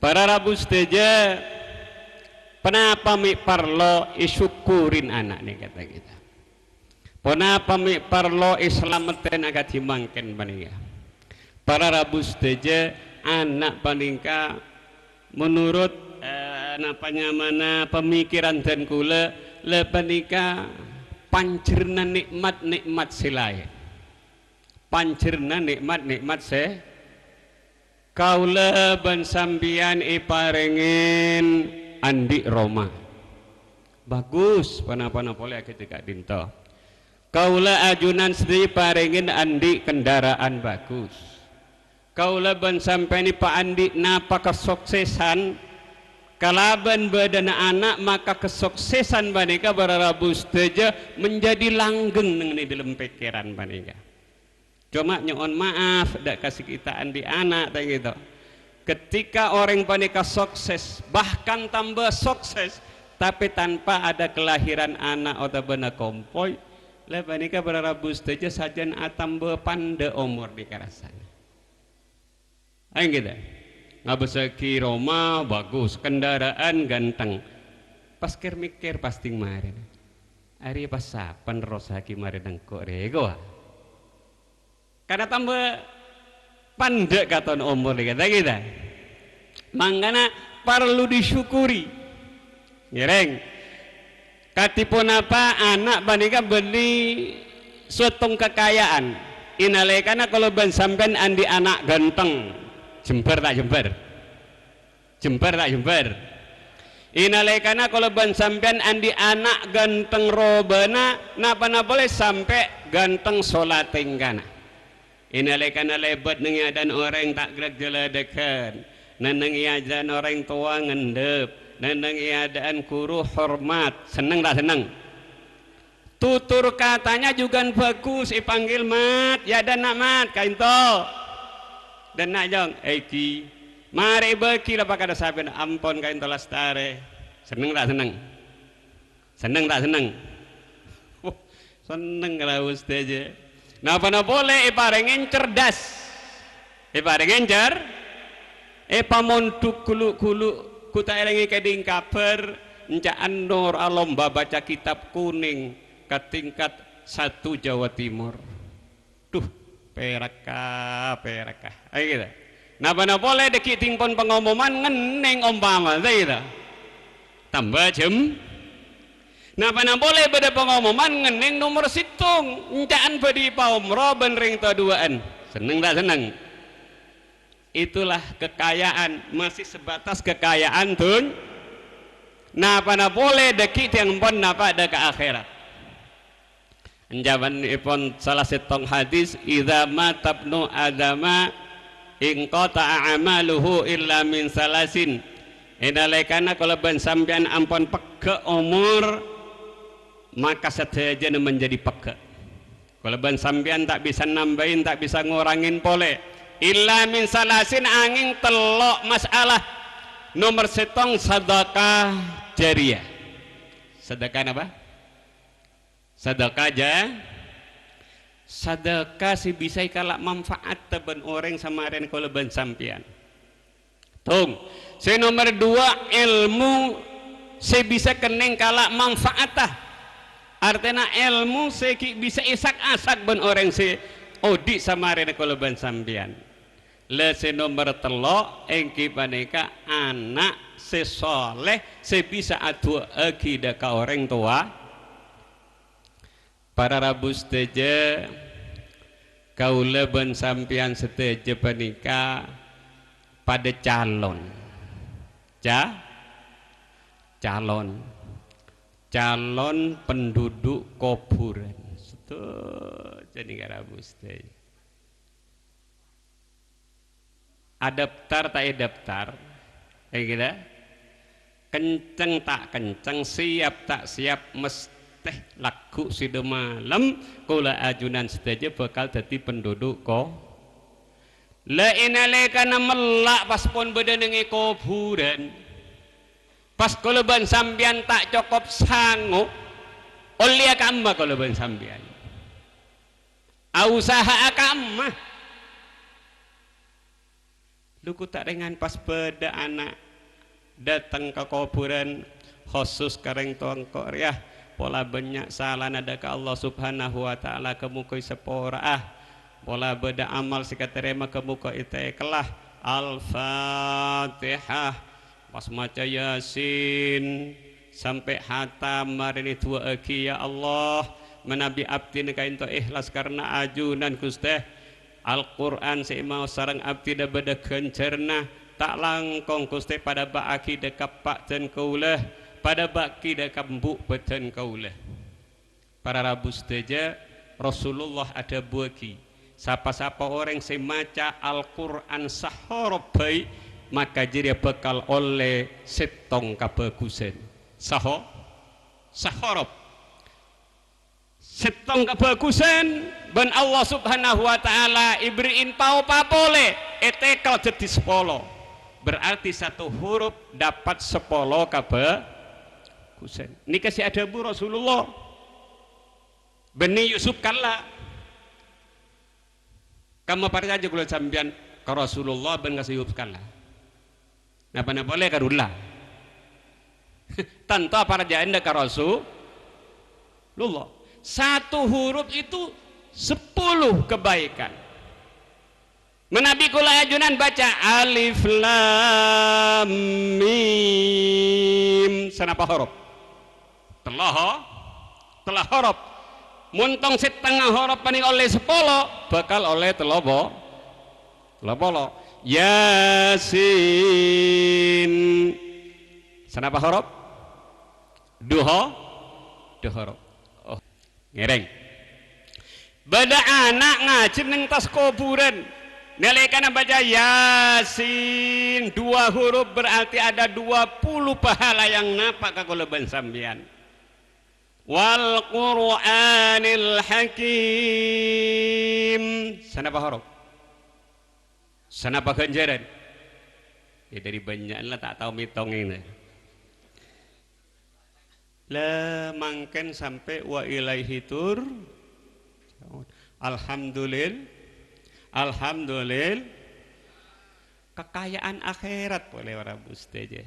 Para rabu seteja kenapa mi parlo isyukurin anak nih kata kita. Kenapa mi parlo islameten agak dimangken panika. Para rabu seteja anak paningka menurut napanya mana pemikiran dan kula le panika pancerna nikmat silai. Pancerna nikmat se kaula ban sambian iparengin andi Roma bagus panapa-napa boleh ketika dinto kaula ajunan sedih parengin andi kendaraan bagus kaula ban sampai Pak Andi napa kesuksesan kalaban badana anak maka kesuksesan banika bararabu seteja menjadi langgeng di dalam pikiran banika. Cuma nyoon maaf dak kasih kita andi anak tak gitu. Ketika orang panika sukses bahkan tambah sukses tapi tanpa ada kelahiran anak atau bena kompoy lah panika bararabu seteja sajan tambah pande umur di karasan. Ayo gitu. Ngabesaki Roma bagus kendaraan ganteng pas mikir pasti kemarin hari pas sapan rosaki kemarin kok rego karena tambah pandek katon umur kata kita mangkana perlu disyukuri ngereng katipun apa anak banika beli suatu kekayaan inalekana kalau ban sampean andi anak ganteng jember tak jember inalekana kalau ban sampean andi anak ganteng robana napa boleh sampai ganteng solatingkana inalekana lebat nengiadan orang tak gerak jeladekan nengiadan orang tua ngendep nengiadan guru hormat seneng tak seneng tutur katanya juga bagus ipanggil mat ya dan nak mat kainto dan nak jong eki mari beki lah pakada saben ampon kainto lastare seneng tak seneng seneng kalau ustaz napa boleh iparengin cerdas iparengin pamontuk kulu kuta elengi keding kabar encaan nur lomba baca kitab kuning ke tingkat 1 Jawa Timur tuh perakah ayo kita napa boleh deki tingpon pengumuman ngeneng umpama gitu tambah jam napa boleh pada pengumuman ngeneng nomor situng encaan badi paumroh benring taduaan seneng tak seneng itulah kekayaan masih sebatas kekayaan tun napa boleh deki tiang pon napa ada ke akhirat jawaban ipon salah setong hadis idza matabnu adama in qata'a amaluhu illa min salasin inalekana kalau ban sampean ampun pege umur maka sedaya menjadi pege kalau ban sampean tak bisa nambahin tak bisa ngurangin pole illa min salasin angin telok masalah nomor setong sedekah jariyah sedekah apa sedekah aja sedekah si bisa kalak manfaat teben orang samaren kalau ban sampean tung si nomor 2 ilmu si bisa keneng kalak manfaatah artinya ilmu si bisa isak-asak ben orang si odi samaren kalau ban sampean le si nomor 3 engki paneka anak si soleh si bisa adu akidah ka orang tua para rabu seteja kaula ben sampean seteja panika pada calon penduduk kuburan jadi rabu seteja adaptar tak adaptar kayak gitu kenceng tak kenceng siap tak siap mesti teh laku sido malam kula ajunan sedaja bakal jadi penduduk ko la inalekana melak pas pon bedenengi kuburan pas kula ban sampean tak cukup sanggup oleh akama kula ban sampean usaha akama Luku tak dengan pas beda anak datang ke kuburan khusus kareng tongkor ya pola banyak salah nada ke Allah subhanahu wa ta'ala kemukai sepora pola beda amal sikaterema kemuka ite kelah Al-Fatihah pas maca Yasin sampai hatam marini dua agi ya Allah menabi abdi nekainto ikhlas karena ajunan Gusti Al-Quran si mau sarang abdi da beda kencerna tak langkong Gusti pada baki dekap pak dan kaulah pada baki dekap mbuk beten kaulah para rabu sedaja Rasulullah ada buaki siapa-siapa orang yang maca Al-Quran sahorob baik maka dia bakal oleh setong kabagusan sahorob setong kebagusan ben Allah subhanahu wa ta'ala ibriin pau papole etekal jadi 10 berarti satu huruf dapat 10 kebagusan ini kasih ada bu Rasulullah Bani Yusuf kala kamu parja aja kalau sambian ke Rasulullah ben kasih Yusuf kala napa boleh karullah tanpa parjaan ke Rasulullah satu huruf itu 10 kebaikan menabi kula ajunan baca alif lam mim sanapa huruf telah huruf muntong setengah huruf paning oleh 10 bakal oleh telobo Yasin sanapa huruf duha huruf ngereng bada anak ngajin neng tas kuburan nelekan baca Yasin 2 huruf berarti ada 20 pahala yang napa kakuleban sambian wal Qur'anil Hakim sanapa huruf sanapa ganjaran ya dari banyak lah tak tahu mitong ini la mangken sampai wa ilaihi tur alhamdulillah kekayaan akhirat boleh orang buste aja